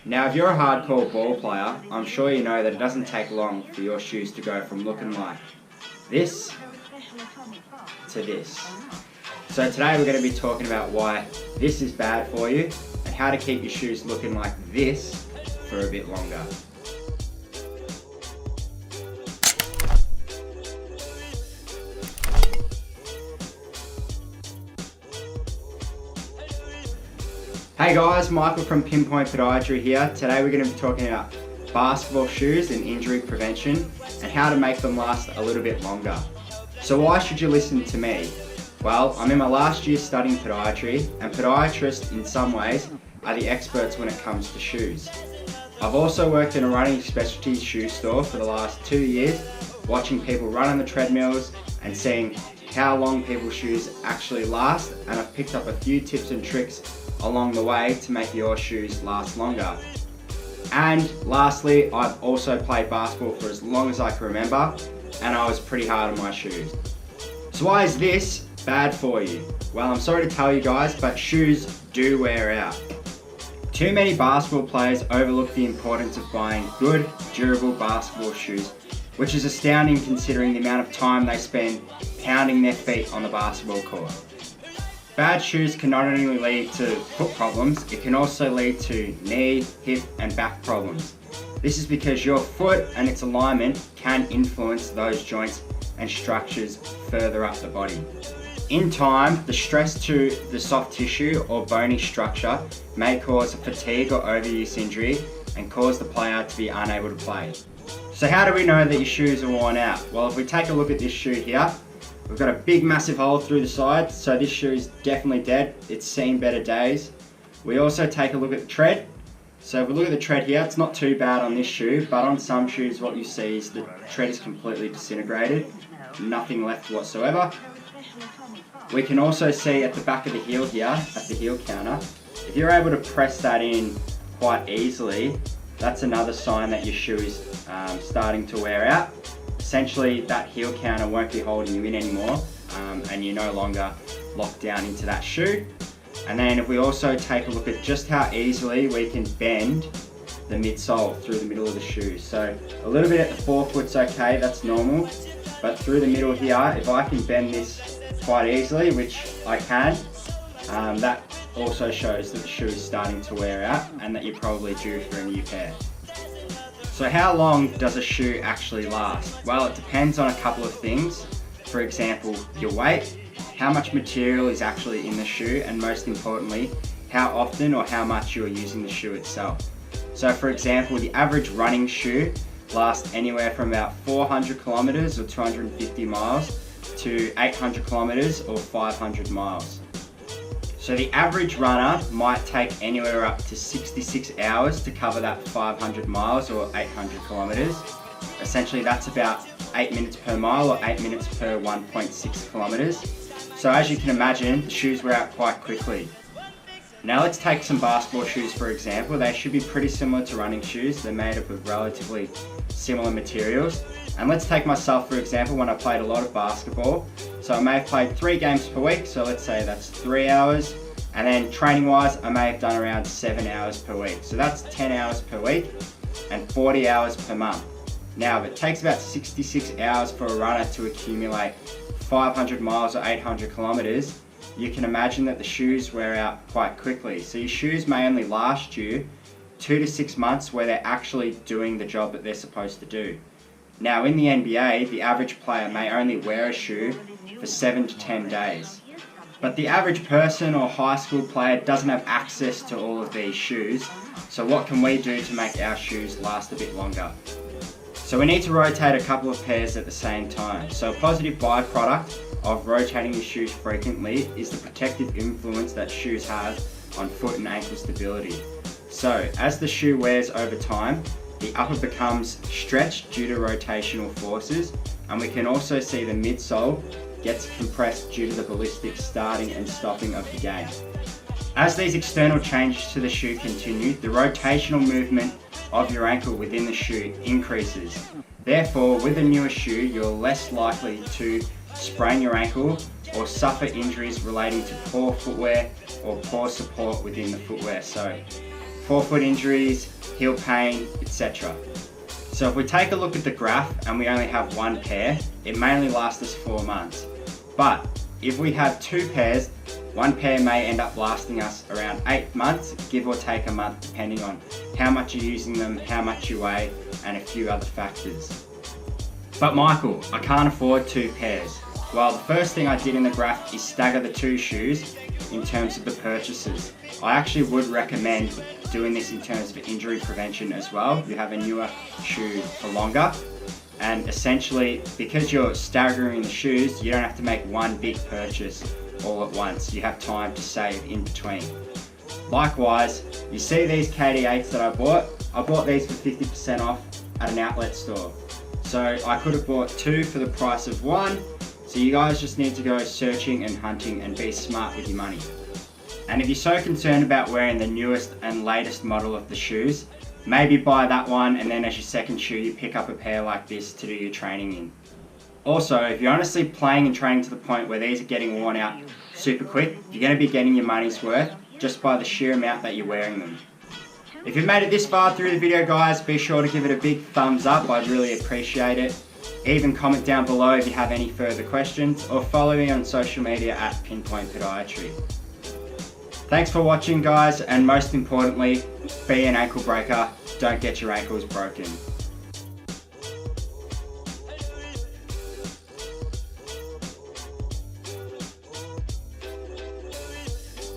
Now if you're a hardcore ball player, I'm sure you know that it doesn't take long for your shoes to go from looking like this to this. So today we're going to be talking about why this is bad for you and how to keep your shoes looking like this for a bit longer. Hey guys, Michael from Pinpoint Podiatry here. Today we're going to be talking about basketball shoes and injury prevention and how to make them last a little bit longer. So why should you listen to me? Well, I'm in my last year studying podiatry, and podiatrists in some ways are the experts when it comes to shoes. I've also worked in a running specialty shoe store for the last 2 years, watching people run on the treadmills and seeing how long people's shoes actually last, and I've picked up a few tips and tricks along the way to make your shoes last longer. And lastly, I've also played basketball for as long as I can remember, and I was pretty hard on my shoes. So why is this bad for you? Well, I'm sorry to tell you guys, but shoes do wear out. Too many basketball players overlook the importance of buying good, durable basketball shoes, which is astounding considering the amount of time they spend pounding their feet on the basketball court. Bad shoes can not only lead to foot problems, it can also lead to knee, hip and back problems. This is because your foot and its alignment can influence those joints and structures further up the body. In time, the stress to the soft tissue or bony structure may cause a fatigue or overuse injury and cause the player to be unable to play. So how do we know that your shoes are worn out? Well, if we take a look at this shoe here, we've got a big massive hole through the side, so this shoe is definitely dead. It's seen better days. We also take a look at the tread. So if we look at the tread here, it's not too bad on this shoe, but on some shoes what you see is the tread is completely disintegrated, nothing left whatsoever. We can also see at the back of the heel here, at the heel counter, if you're able to press that in quite easily, that's another sign that your shoe is starting to wear out. Essentially, that heel counter won't be holding you in anymore, and you're no longer locked down into that shoe. And then if we also take a look at just how easily we can bend the midsole through the middle of the shoe. So a little bit at the forefoot's okay, that's normal, but through the middle here, if I can bend this quite easily, which I can, that also shows that the shoe is starting to wear out and that you're probably due for a new pair. So how long does a shoe actually last? Well, it depends on a couple of things. For example, your weight, how much material is actually in the shoe, and most importantly, how often or how much you are using the shoe itself. So for example, the average running shoe lasts anywhere from about 400 kilometers or 250 miles to 800 kilometers or 500 miles. So the average runner might take anywhere up to 66 hours to cover that 500 miles or 800 kilometers. Essentially that's about 8 minutes per mile or 8 minutes per 1.6 kilometers. So as you can imagine, the shoes wear out quite quickly. Now let's take some basketball shoes for example. They should be pretty similar to running shoes. They're made up of relatively similar materials. And let's take myself for example, when I played a lot of basketball. So I may have played 3 games per week, so let's say that's 3 hours. And then training wise, I may have done around 7 hours per week. So that's 10 hours per week and 40 hours per month. Now, if it takes about 66 hours for a runner to accumulate 500 miles or 800 kilometers, you can imagine that the shoes wear out quite quickly. So your shoes may only last you 2 to 6 months where they're actually doing the job that they're supposed to do. Now in the NBA, the average player may only wear a shoe for 7 to 10 days. But the average person or high school player doesn't have access to all of these shoes. So what can we do to make our shoes last a bit longer? So we need to rotate a couple of pairs at the same time. So a positive byproduct of rotating your shoes frequently is the protective influence that shoes have on foot and ankle stability. So as the shoe wears over time, the upper becomes stretched due to rotational forces, and we can also see the midsole gets compressed due to the ballistic starting and stopping of the game. As these external changes to the shoe continue, the rotational movement of your ankle within the shoe increases. Therefore, with a newer shoe, you're less likely to sprain your ankle or suffer injuries relating to poor footwear or poor support within the footwear. So forefoot injuries, heel pain, etc. So if we take a look at the graph and we only have one pair, it mainly lasts us 4 months. But if we have 2 pairs, one pair may end up lasting us around 8 months, give or take a month, depending on how much you're using them, how much you weigh, and a few other factors. But Michael, I can't afford 2 pairs. Well, the first thing I did in the graph is stagger the 2 shoes in terms of the purchases. I actually would recommend doing this in terms of injury prevention as well. You have a newer shoe for longer, and essentially because you're staggering the shoes, you don't have to make one big purchase all at once. You have time to save in between. Likewise, you see these KD8s that I bought these for 50% off at an outlet store. So I could have bought 2 for the price of 1. So you guys just need to go searching and hunting and be smart with your money. And if you're so concerned about wearing the newest and latest model of the shoes, maybe buy that one, and then as your second shoe you pick up a pair like this to do your training in. Also, if you're honestly playing and training to the point where these are getting worn out super quick, you're going to be getting your money's worth just by the sheer amount that you're wearing them. If you've made it this far through the video, guys, be sure to give it a big thumbs up. I'd really appreciate it. Even comment down below if you have any further questions, or follow me on social media at Pinpoint Podiatry. Thanks for watching, guys, and most importantly, be an ankle breaker. Don't get your ankles broken.